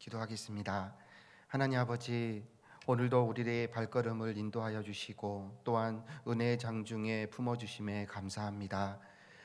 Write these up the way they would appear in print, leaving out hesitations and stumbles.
기도하겠습니다. 하나님 아버지, 오늘도 우리의 발걸음을 인도하여 주시고 또한 은혜의 장중에 품어주심에 감사합니다.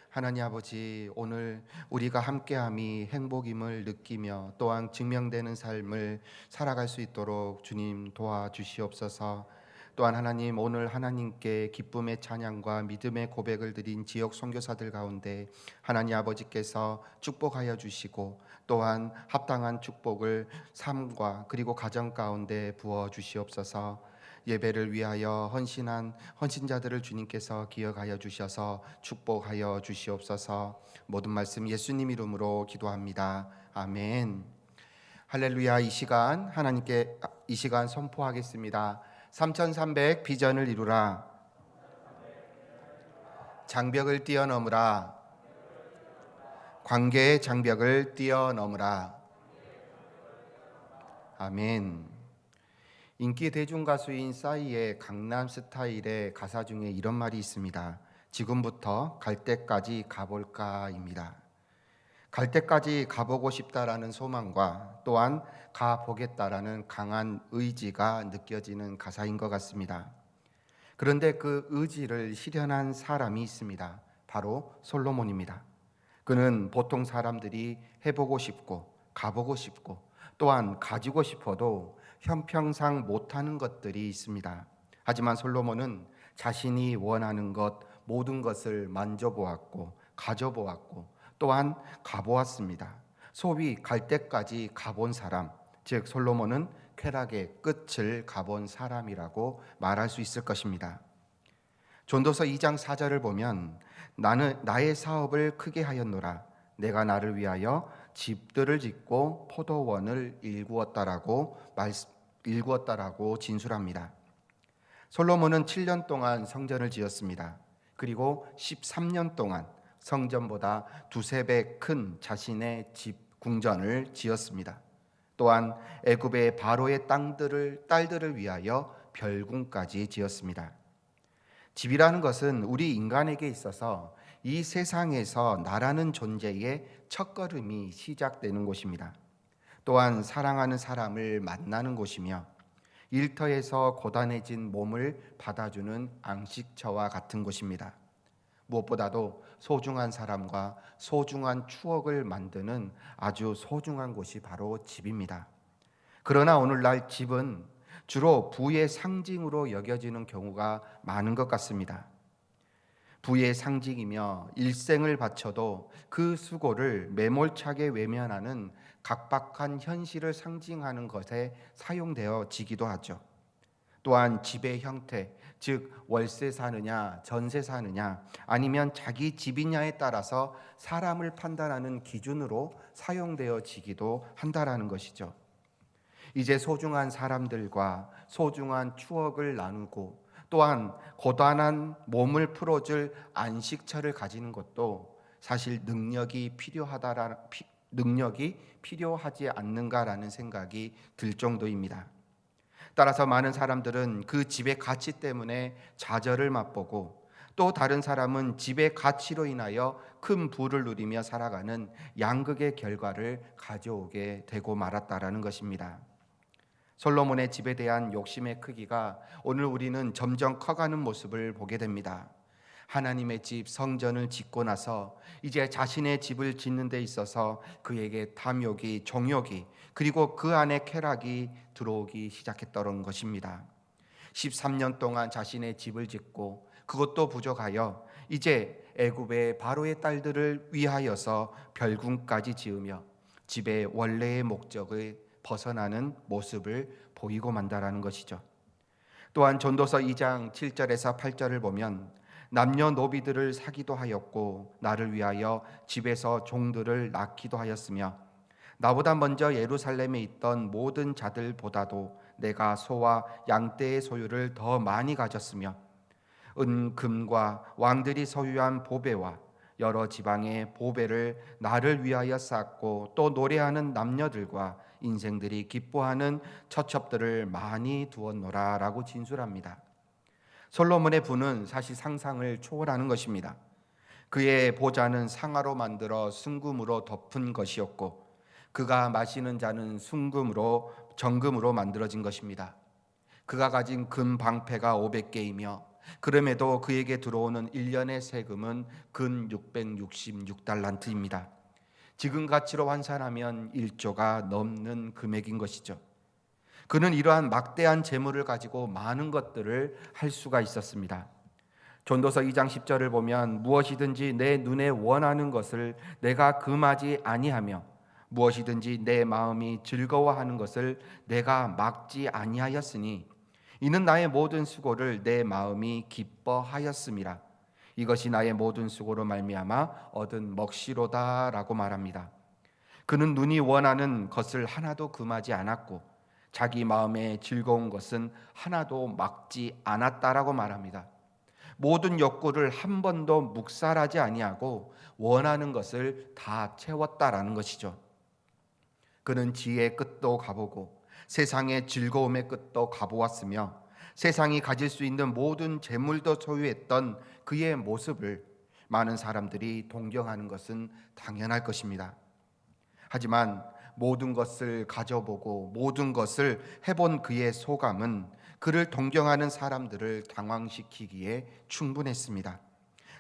하나님 아버지, 오늘 우리가 함께함이 행복임을 느끼며 또한 증명되는 삶을 살아갈 수 있도록 주님 도와주시옵소서. 또한 하나님, 오늘 하나님께 기쁨의 찬양과 믿음의 고백을 드린 지역 선교사들 가운데 하나님 아버지께서 축복하여 주시고 또한 합당한 축복을 삶과 그리고 가정 가운데 부어 주시옵소서. 예배를 위하여 헌신한 헌신자들을 주님께서 기억하여 주셔서 축복하여 주시옵소서. 모든 말씀 예수님 이름으로 기도합니다. 아멘. 할렐루야. 이 시간 선포하겠습니다. 3300 비전을 이루라. 장벽을 뛰어넘으라. 관계의 장벽을 뛰어넘으라. 아멘. 인기 대중 가수인 싸이의 강남 스타일의 가사 중에 이런 말이 있습니다. 지금부터 갈 때까지 가볼까입니다. 갈 때까지 가보고 싶다라는 소망과 또한 가보겠다라는 강한 의지가 느껴지는 가사인 것 같습니다. 그런데 그 의지를 실현한 사람이 있습니다. 바로 솔로몬입니다. 그는 보통 사람들이 해보고 싶고 가보고 싶고 또한 가지고 싶어도 형평상 못하는 것들이 있습니다. 하지만 솔로몬은 자신이 원하는 것 모든 것을 만져보았고 가져보았고 또한 가보았습니다. 소위 갈 때까지 가본 사람, 즉 솔로몬은 쾌락의 끝을 가본 사람이라고 말할 수 있을 것입니다. 전도서 2장 4절을 보면 나의 사업을 크게 하였노라. 내가 나를 위하여 집들을 짓고 포도원을 일구었다라고 진술합니다. 솔로몬은 7년 동안 성전을 지었습니다. 그리고 13년 동안 성전보다 두세 배 큰 자신의 집 궁전을 지었습니다. 또한 애굽의 바로의 딸들을 위하여 별궁까지 지었습니다. 집이라는 것은 우리 인간에게 있어서 이 세상에서 나라는 존재의 첫걸음이 시작되는 곳입니다. 또한 사랑하는 사람을 만나는 곳이며 일터에서 고단해진 몸을 받아주는 안식처와 같은 곳입니다. 무엇보다도 소중한 사람과 소중한 추억을 만드는 아주 소중한 곳이 바로 집입니다. 그러나 오늘날 집은 주로 부의 상징으로 여겨지는 경우가 많은 것 같습니다. 부의 상징이며 일생을 바쳐도 그 수고를 매몰차게 외면하는 각박한 현실을 상징하는 것에 사용되어지기도 하죠. 또한 집의 형태, 즉 월세 사느냐 전세 사느냐 아니면 자기 집이냐에 따라서 사람을 판단하는 기준으로 사용되어지기도 한다라는 것이죠. 이제 소중한 사람들과 소중한 추억을 나누고 또한 고단한 몸을 풀어줄 안식처를 가지는 것도 사실 능력이 필요하지 않는가라는 생각이 들 정도입니다. 따라서 많은 사람들은 그 집의 가치 때문에 좌절을 맛보고 또 다른 사람은 집의 가치로 인하여 큰 부를 누리며 살아가는 양극의 결과를 가져오게 되고 말았다라는 것입니다. 솔로몬의 집에 대한 욕심의 크기가 오늘 우리는 점점 커가는 모습을 보게 됩니다. 하나님의 집 성전을 짓고 나서 이제 자신의 집을 짓는 데 있어서 그에게 탐욕이, 정욕이 그리고 그 안에 쾌락이 들어오기 시작했던 것입니다. 13년 동안 자신의 집을 짓고 그것도 부족하여 이제 애굽의 바로의 딸들을 위하여서 별궁까지 지으며 집의 원래의 목적을 벗어나는 모습을 보이고 만다라는 것이죠. 또한 전도서 2장 7절에서 8절을 보면 남녀노비들을 사기도 하였고 나를 위하여 집에서 종들을 낳기도 하였으며 나보다 먼저 예루살렘에 있던 모든 자들보다도 내가 소와 양떼의 소유를 더 많이 가졌으며 은금과 왕들이 소유한 보배와 여러 지방의 보배를 나를 위하여 쌓고 또 노래하는 남녀들과 인생들이 기뻐하는 처첩들을 많이 두었노라 라고 진술합니다. 솔로몬의 부는 사실 상상을 초월하는 것입니다. 그의 보좌는 상아로 만들어 순금으로 덮은 것이었고 그가 마시는 잔은 순금으로 정금으로 만들어진 것입니다. 그가 가진 금 방패가 500개이며 그럼에도 그에게 들어오는 1년의 세금은 근 666달란트입니다. 지금 가치로 환산하면 1조가 넘는 금액인 것이죠. 그는 이러한 막대한 재물을 가지고 많은 것들을 할 수가 있었습니다. 전도서 2장 10절을 보면 무엇이든지 내 눈에 원하는 것을 내가 금하지 아니하며 무엇이든지 내 마음이 즐거워하는 것을 내가 막지 아니하였으니 이는 나의 모든 수고를 내 마음이 기뻐하였음이라. 이것이 나의 모든 수고로 말미암아 얻은 먹시로다라고 말합니다. 그는 눈이 원하는 것을 하나도 금하지 않았고 자기 마음에 즐거운 것은 하나도 막지 않았다라고 말합니다. 모든 욕구를 한 번도 묵살하지 아니하고 원하는 것을 다 채웠다라는 것이죠. 그는 지혜의 끝도 가보고 세상의 즐거움의 끝도 가보았으며 세상이 가질 수 있는 모든 재물도 소유했던 그의 모습을 많은 사람들이 동경하는 것은 당연할 것입니다. 하지만 모든 것을 가져보고 모든 것을 해본 그의 소감은 그를 동경하는 사람들을 당황시키기에 충분했습니다.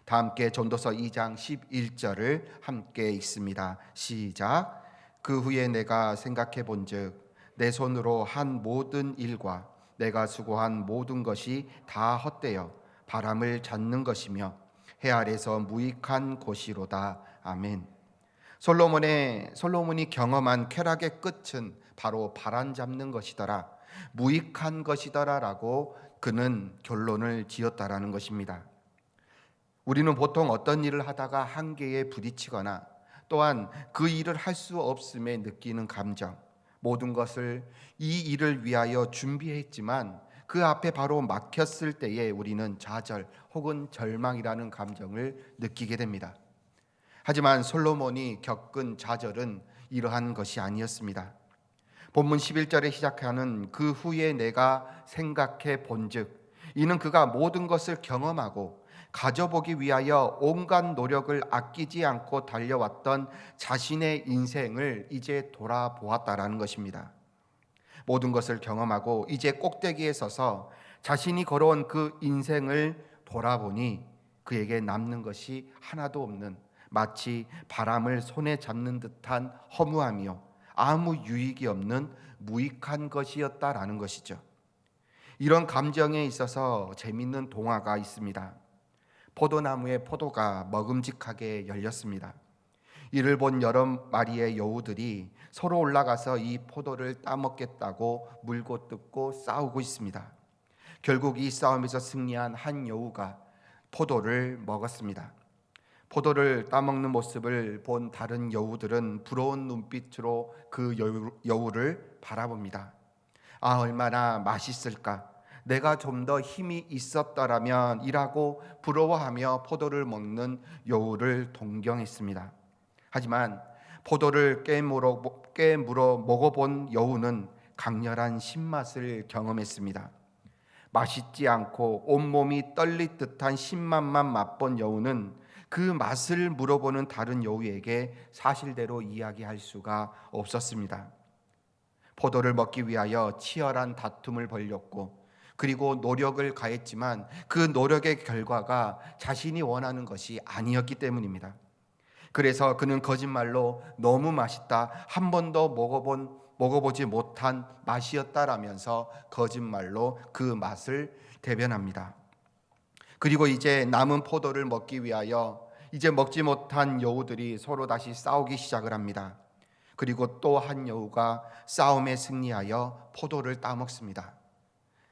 다 함께 전도서 2장 11절을 함께 읽습니다. 시작. 그 후에 내가 생각해 본즉 내 손으로 한 모든 일과 내가 수고한 모든 것이 다 헛되어 바람을 잡는 것이며 해 아래서 무익한 곳이로다. 아멘. 솔로몬이 경험한 쾌락의 끝은 바로 바람 잡는 것이더라, 무익한 것이더라라고 그는 결론을 지었다라는 것입니다. 우리는 보통 어떤 일을 하다가 한계에 부딪히거나 또한 그 일을 할 수 없음에 느끼는 감정, 모든 것을 이 일을 위하여 준비했지만 그 앞에 바로 막혔을 때에 우리는 좌절 혹은 절망이라는 감정을 느끼게 됩니다. 하지만 솔로몬이 겪은 좌절은 이러한 것이 아니었습니다. 본문 11절에 시작하는 그 후에 내가 생각해 본즉, 이는 그가 모든 것을 경험하고 가져보기 위하여 온갖 노력을 아끼지 않고 달려왔던 자신의 인생을 이제 돌아보았다라는 것입니다. 모든 것을 경험하고 이제 꼭대기에 서서 자신이 걸어온 그 인생을 돌아보니 그에게 남는 것이 하나도 없는, 마치 바람을 손에 잡는 듯한 허무함이요 아무 유익이 없는 무익한 것이었다라는 것이죠. 이런 감정에 있어서 재미있는 동화가 있습니다. 포도나무에 포도가 먹음직하게 열렸습니다. 이를 본 여러 마리의 여우들이 서로 올라가서 이 포도를 따먹겠다고 물고 뜯고 싸우고 있습니다. 결국 이 싸움에서 승리한 한 여우가 포도를 먹었습니다. 포도를 따먹는 모습을 본 다른 여우들은 부러운 눈빛으로 그 여우를 바라봅니다. 아, 얼마나 맛있을까, 내가 좀 더 힘이 있었더라면 이라고 부러워하며 포도를 먹는 여우를 동경했습니다. 하지만 포도를 깨물어 먹어본 여우는 강렬한 신맛을 경험했습니다. 맛있지 않고 온몸이 떨릴 듯한 신맛만 맛본 여우는 그 맛을 물어보는 다른 여우에게 사실대로 이야기할 수가 없었습니다. 포도를 먹기 위하여 치열한 다툼을 벌였고 그리고 노력을 가했지만 그 노력의 결과가 자신이 원하는 것이 아니었기 때문입니다. 그래서 그는 거짓말로 너무 맛있다, 한 번도 먹어보지 못한 맛이었다라면서 거짓말로 그 맛을 대변합니다. 그리고 이제 남은 포도를 먹기 위하여 이제 먹지 못한 여우들이 서로 다시 싸우기 시작을 합니다. 그리고 또 한 여우가 싸움에 승리하여 포도를 따먹습니다.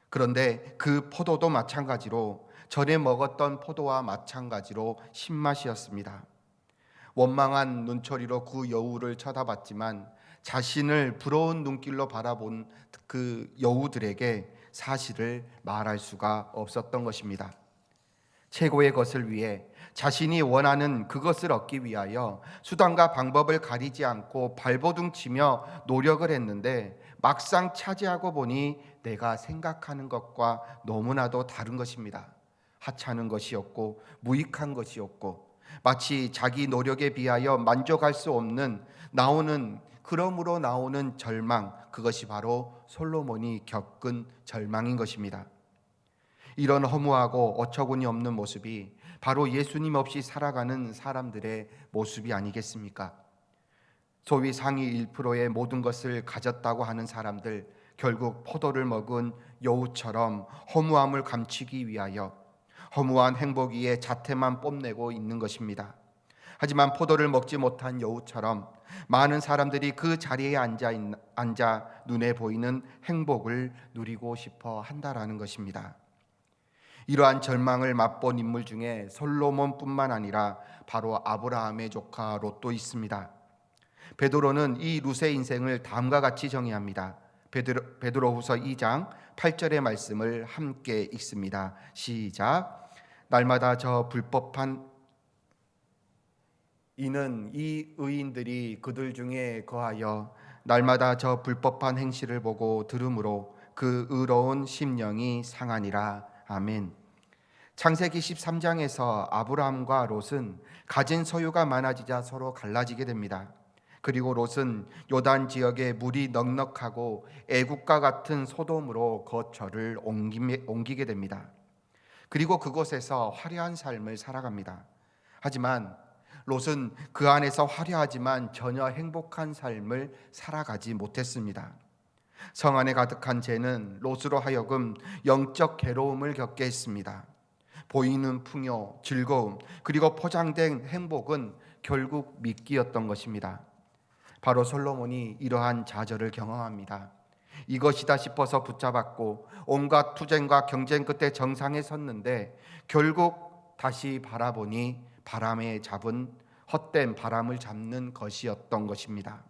그런데 그 포도도 마찬가지로 전에 먹었던 포도와 마찬가지로 신맛이었습니다. 원망한 눈초리로 그 여우를 쳐다봤지만 자신을 부러운 눈길로 바라본 그 여우들에게 사실을 말할 수가 없었던 것입니다. 최고의 것을 위해 자신이 원하는 그것을 얻기 위하여 수단과 방법을 가리지 않고 발버둥치며 노력을 했는데 막상 차지하고 보니 내가 생각하는 것과 너무나도 다른 것입니다. 하찮은 것이었고 무익한 것이었고 마치 자기 노력에 비하여 만족할 수 없는 나오는 그러므로 나오는 절망, 그것이 바로 솔로몬이 겪은 절망인 것입니다. 이런 허무하고 어처구니 없는 모습이 바로 예수님 없이 살아가는 사람들의 모습이 아니겠습니까? 소위 상위 1%의 모든 것을 가졌다고 하는 사람들, 결국 포도를 먹은 여우처럼 허무함을 감추기 위하여 허무한 행복 위에 자태만 뽐내고 있는 것입니다. 하지만 포도를 먹지 못한 여우처럼 많은 사람들이 그 자리에 앉아 눈에 보이는 행복을 누리고 싶어 한다라는 것입니다. 이러한 절망을 맛본 인물 중에 솔로몬뿐만 아니라 바로 아브라함의 조카 롯도 있습니다. 베드로는 이 룻의 인생을 다음과 같이 정의합니다. 베드로후서 2장 8절의 말씀을 함께 읽습니다. 시작. 날마다 저 불법한 이는 이 의인들이 그들 중에 거하여 날마다 저 불법한 행실을 보고 들으므로 그 의로운 심령이 상하니라. 아멘. 창세기 13장에서 아브라함과 롯은 가진 소유가 많아지자 서로 갈라지게 됩니다. 그리고 롯은 요단 지역에 물이 넉넉하고 애국과 같은 소돔으로 거처를 옮기게 됩니다. 그리고 그곳에서 화려한 삶을 살아갑니다. 하지만 롯은 그 안에서 화려하지만 전혀 행복한 삶을 살아가지 못했습니다. 성 안에 가득한 죄는 롯으로 하여금 영적 괴로움을 겪게 했습니다. 보이는 풍요, 즐거움, 그리고 포장된 행복은 결국 미끼였던 것입니다. 바로 솔로몬이 이러한 좌절을 경험합니다. 이것이다 싶어서 붙잡았고 온갖 투쟁과 경쟁 끝에 정상에 섰는데 결국 다시 바라보니 바람에 잡은 헛된 바람을 잡는 것이었던 것입니다.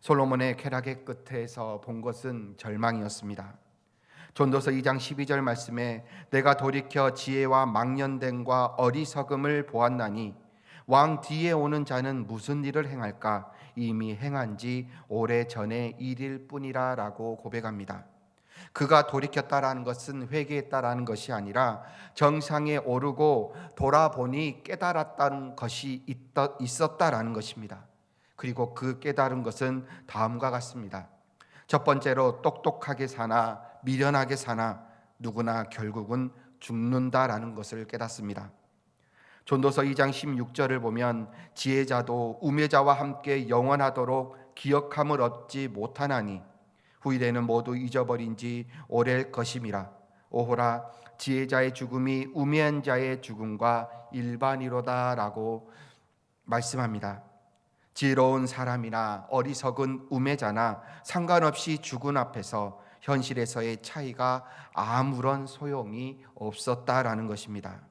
솔로몬의 쾌락의 끝에서 본 것은 절망이었습니다. 전도서 2장 12절 말씀에 내가 돌이켜 지혜와 망년됨과 어리석음을 보았나니 왕 뒤에 오는 자는 무슨 일을 행할까? 이미 행한 지 오래전의 일일 뿐이라 라고 고백합니다. 그가 돌이켰다라는 것은 회개했다라는 것이 아니라 정상에 오르고 돌아보니 깨달았다는 것이 있었다라는 것입니다. 그리고 그 깨달은 것은 다음과 같습니다. 첫 번째로 똑똑하게 사나 미련하게 사나 누구나 결국은 죽는다라는 것을 깨닫습니다. 전도서 2장 16절을 보면 지혜자도 우매자와 함께 영원하도록 기억함을 얻지 못하나니 후일에는 모두 잊어버린 지 오래일 것임이라. 오호라 지혜자의 죽음이 우매한 자의 죽음과 일반이로다 라고 말씀합니다. 지혜로운 사람이나 어리석은 우매자나 상관없이 죽은 앞에서 현실에서의 차이가 아무런 소용이 없었다라는 것입니다.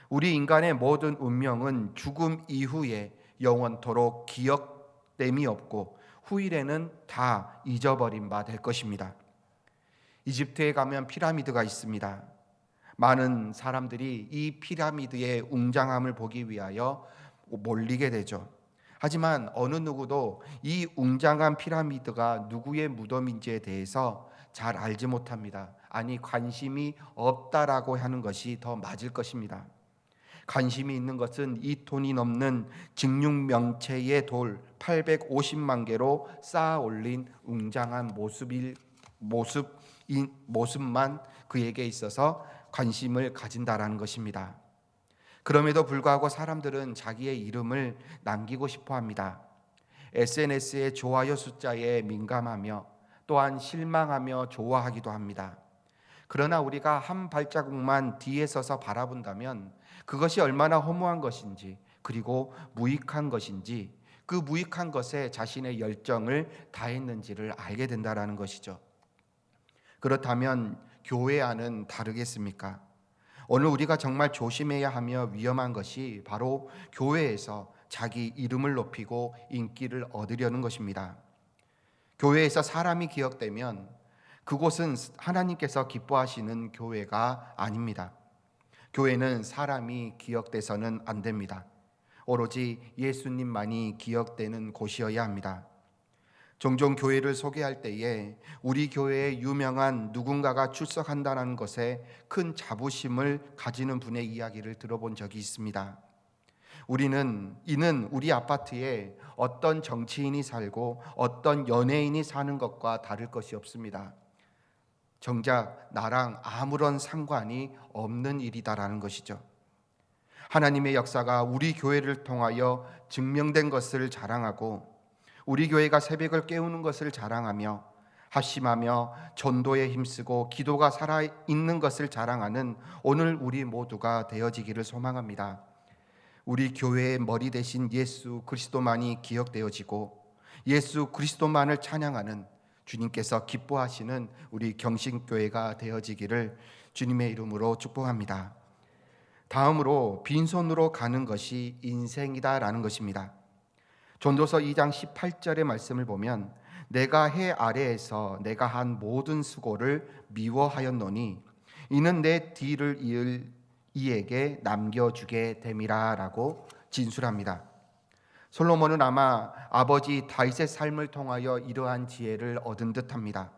우리 인간의 모든 운명은 죽음 이후에 영원토록 기억됨이 없고 후일에는 다 잊어버린 바 될 것입니다. 이집트에 가면 피라미드가 있습니다. 많은 사람들이 이 피라미드의 웅장함을 보기 위하여 몰리게 되죠. 하지만 어느 누구도 이 웅장한 피라미드가 누구의 무덤인지에 대해서 잘 알지 못합니다. 아니, 관심이 없다라고 하는 것이 더 맞을 것입니다. 관심이 있는 것은 이 톤이 넘는 직육명체의 돌 850만 개로 쌓아 올린 웅장한 모습만 그에게 있어서 관심을 가진다라는 것입니다. 그럼에도 불구하고 사람들은 자기의 이름을 남기고 싶어 합니다. SNS의 좋아요 숫자에 민감하며 또한 실망하며 좋아하기도 합니다. 그러나 우리가 한 발자국만 뒤에 서서 바라본다면 그것이 얼마나 허무한 것인지, 그리고 무익한 것인지, 그 무익한 것에 자신의 열정을 다했는지를 알게 된다라는 것이죠. 그렇다면 교회 안은 다르겠습니까? 오늘 우리가 정말 조심해야 하며 위험한 것이 바로 교회에서 자기 이름을 높이고 인기를 얻으려는 것입니다. 교회에서 사람이 기억되면 그곳은 하나님께서 기뻐하시는 교회가 아닙니다. 교회는 사람이 기억돼서는 안 됩니다. 오로지 예수님만이 기억되는 곳이어야 합니다. 종종 교회를 소개할 때에 우리 교회에 유명한 누군가가 출석한다는 것에 큰 자부심을 가지는 분의 이야기를 들어본 적이 있습니다. 이는 우리 아파트에 어떤 정치인이 살고 어떤 연예인이 사는 것과 다를 것이 없습니다. 정작 나랑 아무런 상관이 없는 일이다라는 것이죠. 하나님의 역사가 우리 교회를 통하여 증명된 것을 자랑하고, 우리 교회가 새벽을 깨우는 것을 자랑하며 합심하며 전도에 힘쓰고 기도가 살아있는 것을 자랑하는 오늘 우리 모두가 되어지기를 소망합니다. 우리 교회의 머리 대신 예수 그리스도만이 기억되어지고 예수 그리스도만을 찬양하는 주님께서 기뻐하시는 우리 경신교회가 되어지기를 주님의 이름으로 축복합니다. 다음으로 빈손으로 가는 것이 인생이다라는 것입니다. 전도서 2장 18절의 말씀을 보면 내가 해 아래에서 내가 한 모든 수고를 미워하였노니 이는 내 뒤를 이을 이에게 남겨주게 됨이라 라고 진술합니다. 솔로몬은 아마 아버지 다윗의 삶을 통하여 이러한 지혜를 얻은 듯합니다.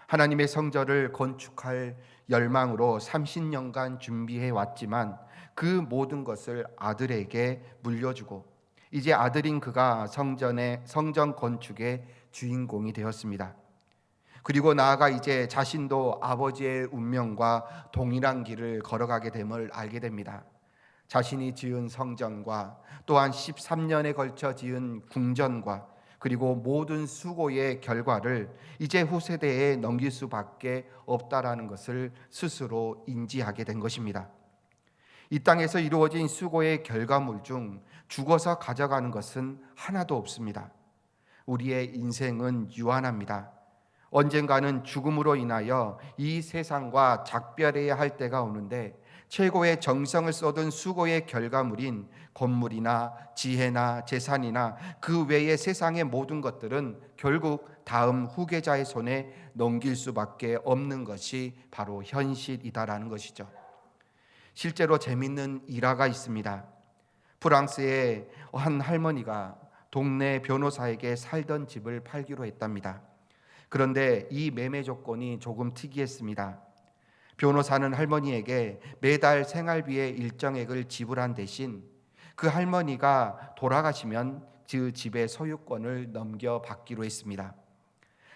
하나님의 성전을 건축할 열망으로 30년간 준비해 왔지만 그 모든 것을 아들에게 물려주고 이제 아들인 그가 성전 건축의 주인공이 되었습니다. 그리고 나아가 이제 자신도 아버지의 운명과 동일한 길을 걸어가게 됨을 알게 됩니다. 자신이 지은 성전과 또한 13년에 걸쳐 지은 궁전과 그리고 모든 수고의 결과를 이제 후세대에 넘길 수밖에 없다라는 것을 스스로 인지하게 된 것입니다. 이 땅에서 이루어진 수고의 결과물 중 죽어서 가져가는 것은 하나도 없습니다. 우리의 인생은 유한합니다. 언젠가는 죽음으로 인하여 이 세상과 작별해야 할 때가 오는데 최고의 정성을 쏟은 수고의 결과물인 건물이나 지혜나 재산이나 그 외의 세상의 모든 것들은 결국 다음 후계자의 손에 넘길 수밖에 없는 것이 바로 현실이다라는 것이죠. 실제로 재미있는 일화가 있습니다. 프랑스의 한 할머니가 동네 변호사에게 살던 집을 팔기로 했답니다. 그런데 이 매매 조건이 조금 특이했습니다. 변호사는 할머니에게 매달 생활비의 일정액을 지불한 대신 그 할머니가 돌아가시면 그 집의 소유권을 넘겨받기로 했습니다.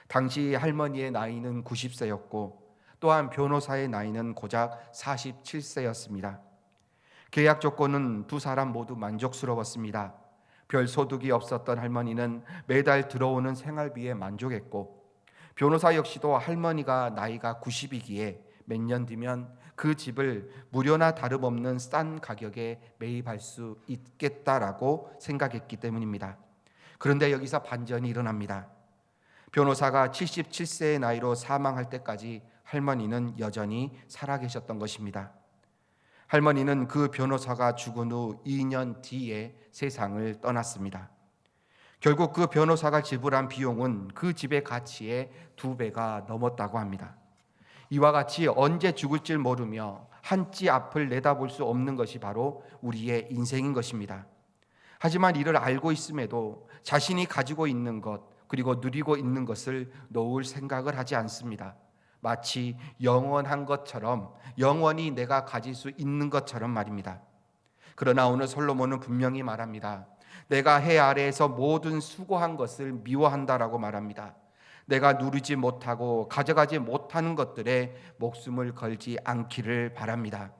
당시 할머니의 나이는 90세였고 또한 변호사의 나이는 고작 47세였습니다. 계약 조건은 두 사람 모두 만족스러웠습니다. 별 소득이 없었던 할머니는 매달 들어오는 생활비에 만족했고 변호사 역시도 할머니가 나이가 90이기에 몇 년 뒤면 그 집을 무료나 다름없는 싼 가격에 매입할 수 있겠다라고 생각했기 때문입니다. 그런데 여기서 반전이 일어납니다. 변호사가 77세의 나이로 사망할 때까지 할머니는 여전히 살아계셨던 것입니다. 할머니는 그 변호사가 죽은 후 2년 뒤에 세상을 떠났습니다. 결국 그 변호사가 지불한 비용은 그 집의 가치의 2배가 넘었다고 합니다. 이와 같이 언제 죽을지 모르며 한치 앞을 내다볼 수 없는 것이 바로 우리의 인생인 것입니다. 하지만 이를 알고 있음에도 자신이 가지고 있는 것 그리고 누리고 있는 것을 놓을 생각을 하지 않습니다. 마치 영원한 것처럼, 영원히 내가 가질 수 있는 것처럼 말입니다. 그러나 오늘 솔로몬은 분명히 말합니다. 내가 해 아래에서 모든 수고한 것을 미워한다라고 말합니다. 내가 누리지 못하고 가져가지 못하는 것들에 목숨을 걸지 않기를 바랍니다.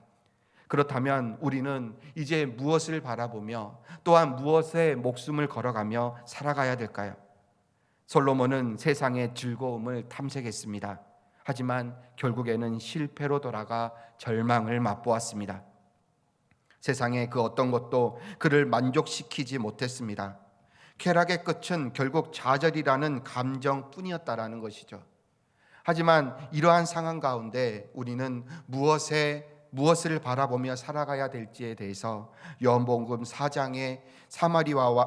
그렇다면 우리는 이제 무엇을 바라보며 또한 무엇에 목숨을 걸어가며 살아가야 될까요? 솔로몬은 세상의 즐거움을 탐색했습니다. 하지만 결국에는 실패로 돌아가 절망을 맛보았습니다. 세상의 그 어떤 것도 그를 만족시키지 못했습니다. 쾌락의 끝은 결국 좌절이라는 감정뿐이었다라는 것이죠. 하지만 이러한 상황 가운데 우리는 무엇을 바라보며 살아가야 될지에 대해서 요한복음 4장의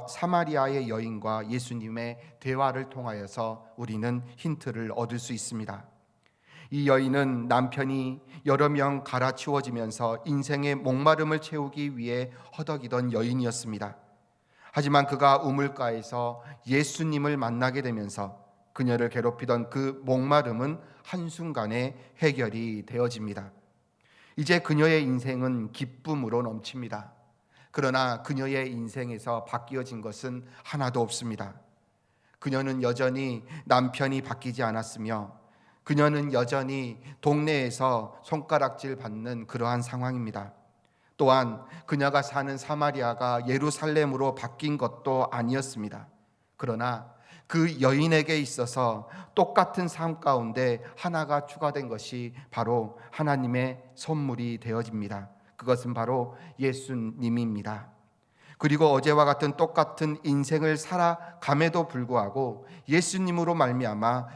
사마리아의 여인과 예수님의 대화를 통하여서 우리는 힌트를 얻을 수 있습니다. 이 여인은 남편이 여러 명 갈아치워지면서 인생의 목마름을 채우기 위해 허덕이던 여인이었습니다. 하지만 그가 우물가에서 예수님을 만나게 되면서 그녀를 괴롭히던 그 목마름은 한순간에 해결이 되어집니다. 이제 그녀의 인생은 기쁨으로 넘칩니다. 그러나 그녀의 인생에서 바뀌어진 것은 하나도 없습니다. 그녀는 여전히 남편이 바뀌지 않았으며 그녀는 여전히 동네에서 손가락질 받는 그러한 상황입니다. 또한 그녀가 사는 사마리아가 예루살렘으로 바뀐 것도 아니었습니다. 그러나 그 여인에게 있어서 똑같은 삶 가운데 하나가 추가된 것이 바로 하나님의 선물이 되어집니다. 그것은 바로 예수님입니다. 그리고 어제와 같은 똑같은 인생을 살아감에도 불구하고 예수님으로 말미암아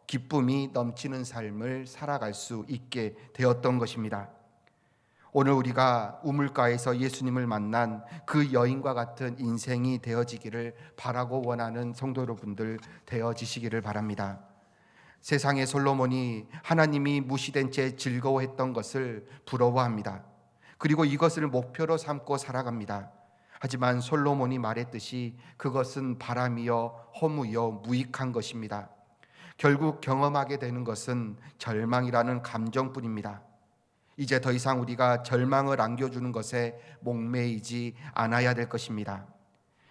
기쁨이 넘치는 삶을 살아갈 수 있게 되었던 것입니다. 오늘 우리가 우물가에서 예수님을 만난 그 여인과 같은 인생이 되어지기를 바라고 원하는 성도 여러분들 되어지시기를 바랍니다. 세상의 솔로몬이 하나님이 무시된 채 즐거워했던 것을 부러워합니다. 그리고 이것을 목표로 삼고 살아갑니다. 하지만 솔로몬이 말했듯이 그것은 바람이요 허무요 무익한 것입니다. 결국 경험하게 되는 것은 절망이라는 감정뿐입니다. 이제 더 이상 우리가 절망을 안겨주는 것에 목매이지 않아야 될 것입니다.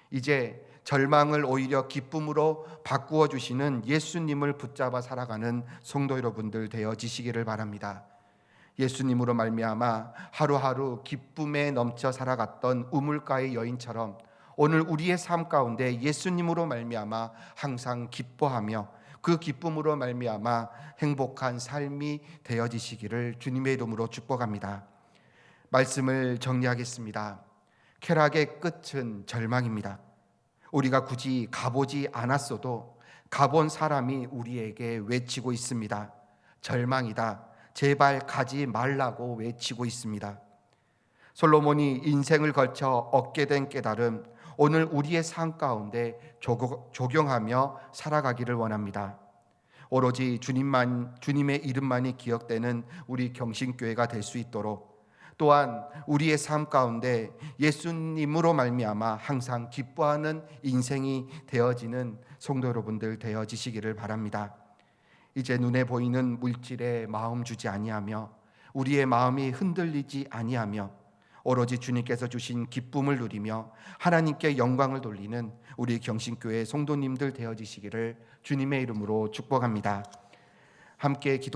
이제 절망을 오히려 기쁨으로 바꾸어 주시는 예수님을 붙잡아 살아가는 성도 여러분들 되어지시기를 바랍니다. 예수님으로 말미암아 하루하루 기쁨에 넘쳐 살아갔던 우물가의 여인처럼 오늘 우리의 삶 가운데 예수님으로 말미암아 항상 기뻐하며 그 기쁨으로 말미암아 행복한 삶이 되어지시기를 주님의 이름으로 축복합니다. 말씀을 정리하겠습니다. 쾌락의 끝은 절망입니다. 우리가 굳이 가보지 않았어도 가본 사람이 우리에게 외치고 있습니다. 절망이다. 제발 가지 말라고 외치고 있습니다. 솔로몬이 인생을 걸쳐 얻게 된 깨달음, 오늘 우리의 삶 가운데 적용하며 살아가기를 원합니다. 오로지 주님의 이름만이 기억되는 우리 경신교회가 될 수 있도록, 또한 우리의 삶 가운데 예수님으로 말미암아 항상 기뻐하는 인생이 되어지는 성도 여러분들 되어지시기를 바랍니다. 이제 눈에 보이는 물질에 마음 주지 아니하며 우리의 마음이 흔들리지 아니하며 오로지 주님께서 주신 기쁨을 누리며 하나님께 영광을 돌리는 우리 경신교회 성도님들 되어지시기를 주님의 이름으로 축복합니다. 함께 기도